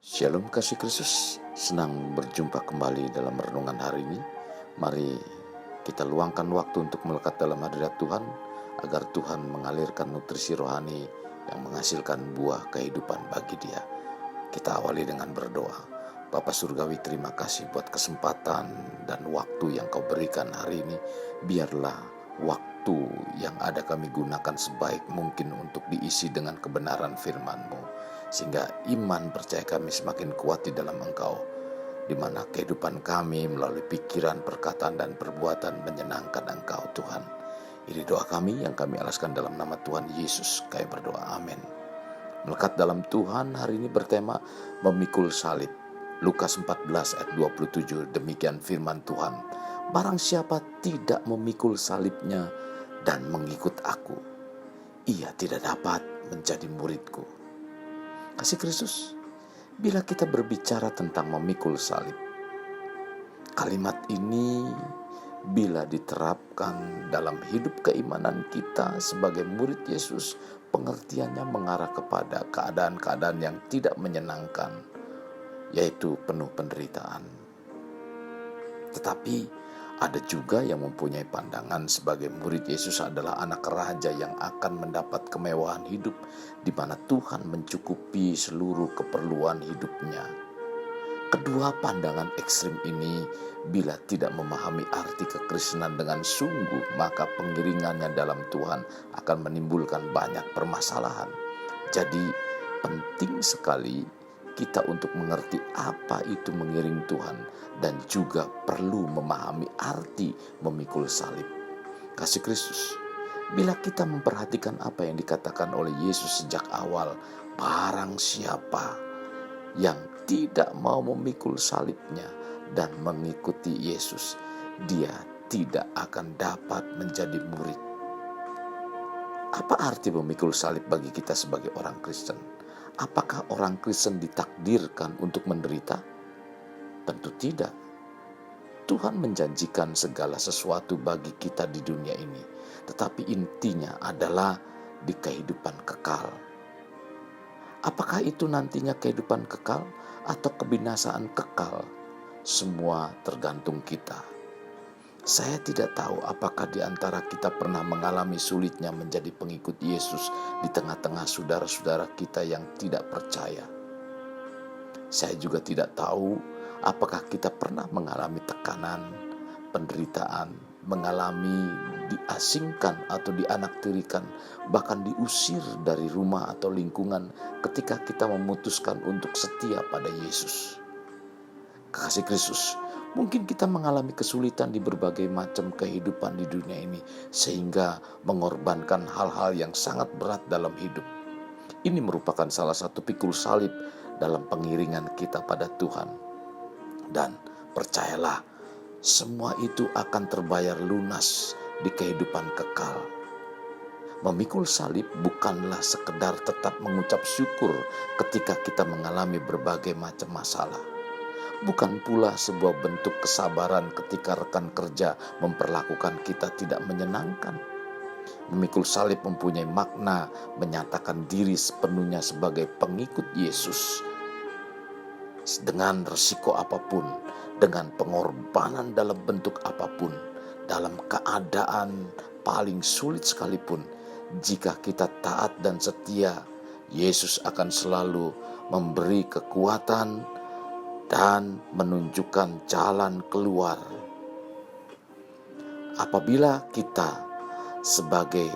Shalom kasih Kristus, senang berjumpa kembali dalam renungan hari ini. Mari kita luangkan waktu untuk melekat dalam hadirat Tuhan, agar Tuhan mengalirkan nutrisi rohani yang menghasilkan buah kehidupan bagi dia. Kita awali dengan berdoa. Bapa Surgawi, terima kasih buat kesempatan dan waktu yang kau berikan hari ini. Biarlah waktu yang ada kami gunakan sebaik mungkin untuk diisi dengan kebenaran firman-Mu, sehingga iman percaya kami semakin kuat di dalam Engkau, di mana kehidupan kami melalui pikiran, perkataan, dan perbuatan menyenangkan Engkau, Tuhan. Ini doa kami yang kami alaskan dalam nama Tuhan Yesus. Kami berdoa, amin. Melekat dalam Tuhan hari ini bertema memikul salib. Lukas 14 ayat 27, demikian firman Tuhan. Barang siapa tidak memikul salibnya dan mengikut aku, ia tidak dapat menjadi muridku. Kasih Kristus, bila kita berbicara tentang memikul salib, kalimat ini bila diterapkan dalam hidup keimanan kita sebagai murid Yesus, pengertiannya mengarah kepada keadaan-keadaan yang tidak menyenangkan, yaitu penuh penderitaan. Tetapi ada juga yang mempunyai pandangan sebagai murid Yesus adalah anak raja yang akan mendapat kemewahan hidup, di mana Tuhan mencukupi seluruh keperluan hidupnya. Kedua pandangan ekstrim ini bila tidak memahami arti kekristenan dengan sungguh, maka pengiringannya dalam Tuhan akan menimbulkan banyak permasalahan. Jadi penting sekali kita untuk mengerti apa itu mengiring Tuhan, dan juga perlu memahami arti memikul salib. Kasih Kristus, bila kita memperhatikan apa yang dikatakan oleh Yesus sejak awal, barang siapa yang tidak mau memikul salibnya dan mengikuti Yesus, dia tidak akan dapat menjadi murid. Apa arti memikul salib bagi kita sebagai orang Kristen? Apakah orang Kristen ditakdirkan untuk menderita? Tentu tidak. Tuhan menjanjikan segala sesuatu bagi kita di dunia ini, tetapi intinya adalah di kehidupan kekal. Apakah itu nantinya kehidupan kekal atau kebinasaan kekal? Semua tergantung kita. Saya tidak tahu apakah di antara kita pernah mengalami sulitnya menjadi pengikut Yesus di tengah-tengah saudara-saudara kita yang tidak percaya. Saya juga tidak tahu apakah kita pernah mengalami tekanan, penderitaan, mengalami diasingkan atau dianaktirikan, bahkan diusir dari rumah atau lingkungan ketika kita memutuskan untuk setia pada Yesus. Kasih Kristus, mungkin kita mengalami kesulitan di berbagai macam kehidupan di dunia ini, sehingga mengorbankan hal-hal yang sangat berat dalam hidup. Ini merupakan salah satu pikul salib dalam pengiringan kita pada Tuhan. Dan percayalah, semua itu akan terbayar lunas di kehidupan kekal. Memikul salib bukanlah sekedar tetap mengucap syukur ketika kita mengalami berbagai macam masalah. Bukan pula sebuah bentuk kesabaran ketika rekan kerja memperlakukan kita tidak menyenangkan. Memikul salib mempunyai makna menyatakan diri sepenuhnya sebagai pengikut Yesus, dengan resiko apapun, dengan pengorbanan dalam bentuk apapun, dalam keadaan paling sulit sekalipun. Jika kita taat dan setia, Yesus akan selalu memberi kekuatan dan menunjukkan jalan keluar. Apabila kita sebagai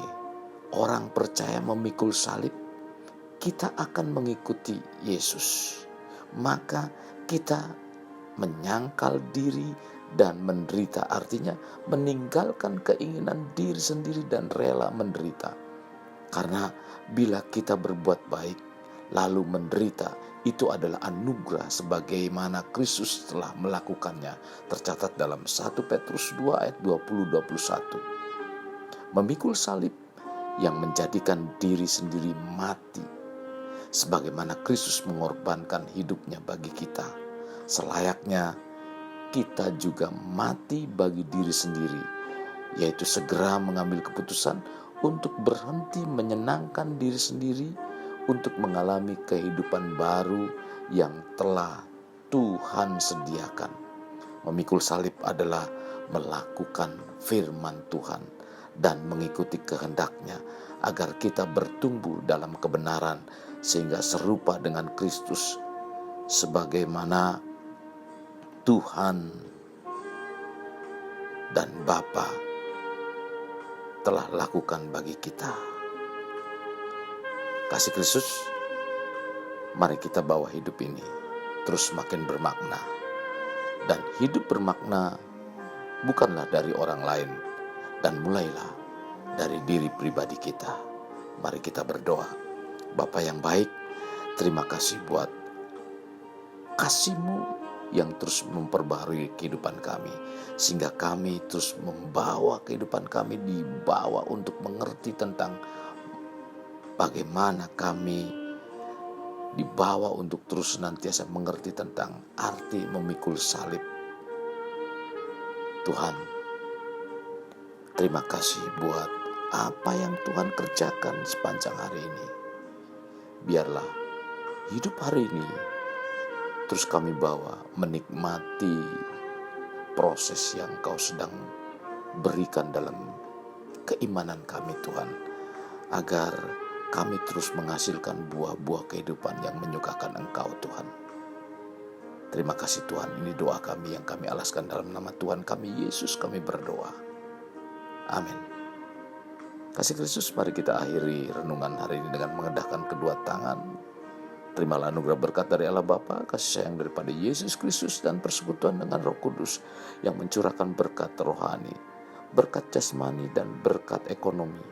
orang percaya memikul salib, kita akan mengikuti Yesus. Maka kita menyangkal diri dan menderita, artinya meninggalkan keinginan diri sendiri dan rela menderita. Karena bila kita berbuat baik lalu menderita, itu adalah anugerah sebagaimana Kristus telah melakukannya, tercatat dalam 1 Petrus 2 ayat 20-21. Memikul salib yang menjadikan diri sendiri mati, sebagaimana Kristus mengorbankan hidupnya bagi kita. Selayaknya kita juga mati bagi diri sendiri, yaitu segera mengambil keputusan untuk berhenti menyenangkan diri sendiri, untuk mengalami kehidupan baru yang telah Tuhan sediakan. Memikul salib adalah melakukan firman Tuhan dan mengikuti kehendak-Nya agar kita bertumbuh dalam kebenaran sehingga serupa dengan Kristus sebagaimana Tuhan dan Bapa telah lakukan bagi kita. Kasih Kristus, mari kita bawa hidup ini terus makin bermakna. Dan hidup bermakna bukanlah dari orang lain, dan mulailah dari diri pribadi kita. Mari kita berdoa. Bapa yang baik, terima kasih buat kasih-Mu yang terus memperbarui kehidupan kami, sehingga kami terus membawa kehidupan kami dibawa untuk mengerti tentang bagaimana kami dibawa untuk terus senantiasa mengerti tentang arti memikul salib. Tuhan, terima kasih buat apa yang Tuhan kerjakan sepanjang hari ini. Biarlah hidup hari ini terus kami bawa menikmati proses yang Kau sedang berikan dalam keimanan kami, Tuhan, agar kami terus menghasilkan buah-buah kehidupan yang menyukakan Engkau, Tuhan. Terima kasih Tuhan, ini doa kami yang kami alaskan dalam nama Tuhan kami Yesus kami berdoa. Amin. Kasih Kristus, mari kita akhiri renungan hari ini dengan mengendahkan kedua tangan. Terimalah anugerah berkat dari Allah Bapa, kasih sayang daripada Yesus Kristus, dan persekutuan dengan Roh Kudus yang mencurahkan berkat rohani, berkat jasmani, dan berkat ekonomi,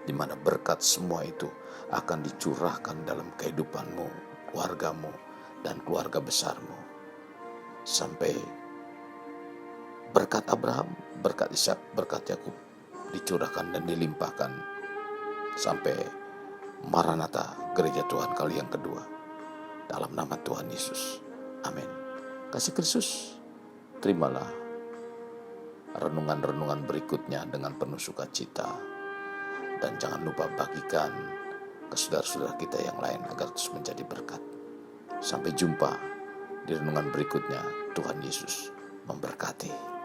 di mana berkat semua itu akan dicurahkan dalam kehidupanmu, keluargamu, dan keluarga besarmu. Sampai berkat Abraham, berkat Ishak, berkat Yakub dicurahkan dan dilimpahkan sampai Maranatha, gereja Tuhan kali yang kedua. Dalam nama Tuhan Yesus. Amin. Kasih Kristus, terimalah renungan-renungan berikutnya dengan penuh sukacita. Dan jangan lupa bagikan ke saudara-saudara kita yang lain agar terus menjadi berkat. Sampai jumpa di renungan berikutnya. Tuhan Yesus memberkati.